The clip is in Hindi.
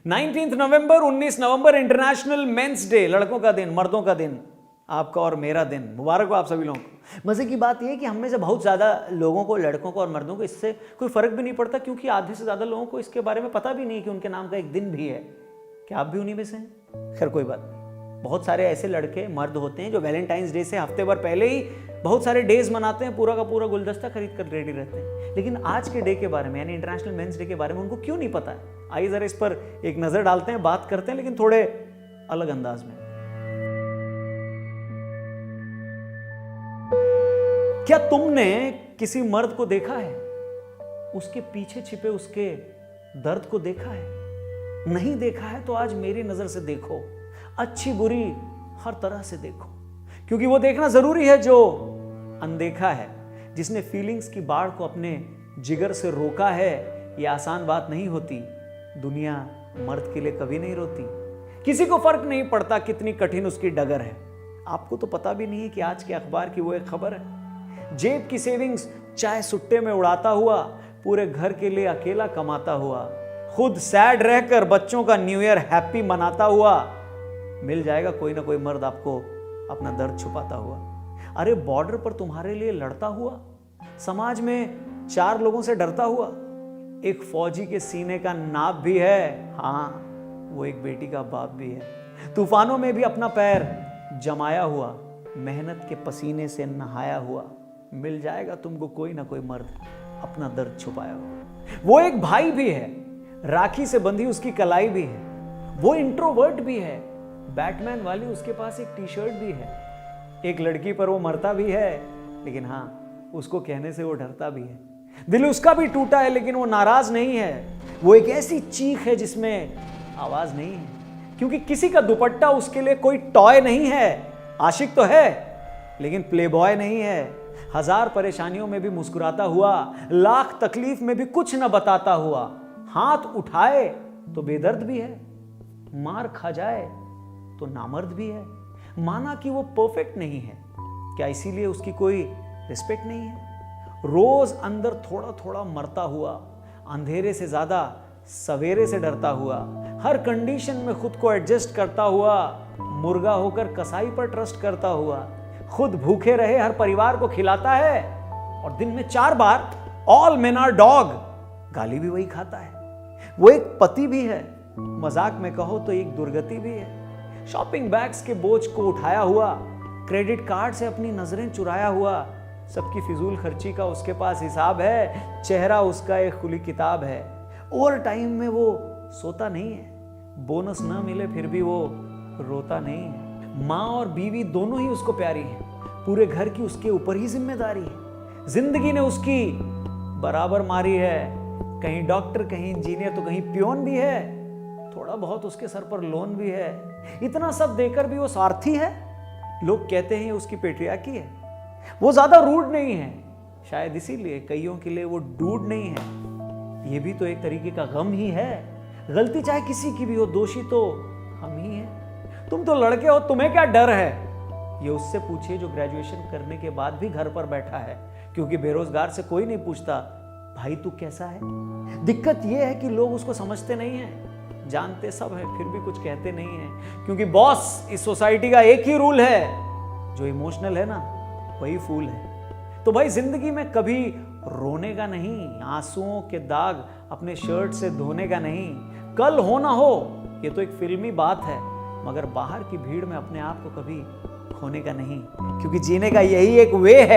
19 नवंबर 19 नवंबर इंटरनेशनल मेंस डे, लड़कों का दिन, मर्दों का दिन, आपका और मेरा दिन मुबारक हो आप सभी लोगों को। मजे की बात यह है कि हम में से बहुत ज्यादा लोगों को, लड़कों को और मर्दों को इससे कोई फर्क भी नहीं पड़ता, क्योंकि आधे से ज्यादा लोगों को इसके बारे में पता भी नहीं कि उनके नाम का एक दिन भी है। क्या आप भी उन्हीं में से हैं? खैर कोई बात नहीं। बहुत सारे ऐसे लड़के मर्द होते हैं जो वैलेंटाइंस डे से हफ्ते भर पहले ही बहुत सारे डेज मनाते हैं, पूरा का पूरा गुलदस्ता खरीद कर रेडी रहते हैं, लेकिन आज के डे के बारे में यानी इंटरनेशनल मेंस डे के बारे में उनको क्यों नहीं पता है। आइए जरा इस पर एक नजर डालते हैं, बात करते हैं, लेकिन थोड़े अलग अंदाज में। क्या तुमने किसी मर्द को देखा है, उसके पीछे छिपे उसके दर्द को देखा है? नहीं देखा है तो आज मेरी नजर से देखो, अच्छी बुरी हर तरह से देखो, क्योंकि वो देखना जरूरी है जो अनदेखा है। जिसने फीलिंग्स की बाढ़ को अपने जिगर से रोका है, ये आसान बात नहीं होती। दुनिया मर्द के लिए कभी नहीं रोती। किसी को फर्क नहीं पड़ता कितनी कठिन उसकी डगर है। आपको तो पता भी नहीं है कि आज के अखबार की वो एक खबर है, जेब की सेविंग्स चाय सुट्टे में उड़ाता हुआ, पूरे घर के लिए अकेला कमाता हुआ, खुद सैड रहकर बच्चों का न्यू ईयर हैप्पी मनाता हुआ, मिल जाएगा कोई ना कोई मर्द आपको अपना दर्द छुपाता हुआ। अरे बॉर्डर पर तुम्हारे लिए लड़ता हुआ, समाज में 4 लोगों से डरता हुआ, एक फौजी के सीने का नाप भी है, हाँ वो एक बेटी का बाप भी है। तूफानों में भी अपना पैर जमाया हुआ, मेहनत के पसीने से नहाया हुआ, मिल जाएगा तुमको कोई ना कोई मर्द अपना दर्द छुपाया हुआ। वो एक भाई भी है, राखी से बंधी उसकी कलाई भी है। वो इंट्रोवर्ट भी है, बैटमैन वाली उसके पास एक टी शर्ट भी है। एक लड़की पर वो मरता भी है, लेकिन हाँ उसको कहने से वो डरता भी है। दिल उसका भी टूटा है, लेकिन वो नाराज नहीं है। वो एक ऐसी चीख है जिसमें आवाज नहीं है, क्योंकि किसी का दुपट्टा उसके लिए कोई टॉय नहीं है। आशिक तो है लेकिन प्लेबॉय नहीं है। 1000 परेशानियों में भी मुस्कुराता हुआ, लाख तकलीफ में भी कुछ न बताता हुआ, हाथ उठाए तो बेदर्द भी है, मार खा जाए तो नामर्द भी है। माना कि वो परफेक्ट नहीं है, क्या इसीलिए उसकी कोई रिस्पेक्ट नहीं है? रोज अंदर थोड़ा थोड़ा मरता हुआ, अंधेरे से ज्यादा सवेरे से डरता हुआ, हर कंडीशन में खुद को एडजस्ट करता हुआ, मुर्गा होकर कसाई पर ट्रस्ट करता हुआ, खुद भूखे रहे हर परिवार को खिलाता है, और दिन में 4 बार ऑल मेन आर डॉग गाली भी वही खाता है। वो एक पति भी है, मजाक में कहो तो एक दुर्गति भी है। शॉपिंग बैग्स के बोझ को उठाया हुआ, क्रेडिट कार्ड से अपनी नजरें चुराया हुआ, सबकी फिजूल खर्ची का उसके पास हिसाब है, चेहरा उसका एक खुली किताब है। ओवर टाइम में वो सोता नहीं है, बोनस ना मिले फिर भी वो रोता नहीं है। माँ और बीवी दोनों ही उसको प्यारी हैं, पूरे घर की उसके ऊपर ही जिम्मेदारी है। जिंदगी ने उसकी बराबर मारी है, कहीं डॉक्टर, कहीं इंजीनियर, तो कहीं पियोन भी है, थोड़ा बहुत उसके सर पर लोन भी है। इतना सब देकर भी वो स्वार्थी है। लोग कहते हैं उसकी पेट्रियार्की है। वो ज्यादा रूड नहीं है, शायद इसीलिए कईयों के लिए वो डूड नहीं है। ये भी तो एक तरीके का गम ही है। गलती चाहे किसी की भी हो, दोषी तो हम ही हैं। तुम तो लड़के हो, तुम्हें क्या डर है, ये उससे पूछिए जो ग्रेजुएशन करने के बाद भी घर पर बैठा है, क्योंकि बेरोजगार से कोई नहीं पूछता भाई तू कैसा है। दिक्कत यह है कि लोग उसको समझते नहीं है, जानते सब है फिर भी कुछ कहते नहीं है, क्योंकि बॉस इस सोसाइटी का एक ही रूल है, जो इमोशनल है ना वही फूल है। तो भाई जिंदगी में कभी रोने का नहीं, आंसुओं के दाग अपने शर्ट से धोने का नहीं। कल हो ना हो ये तो एक फिल्मी बात है, मगर बाहर की भीड़ में अपने आप को कभी खोने का नहीं, क्योंकि जीने का यही एक वे है।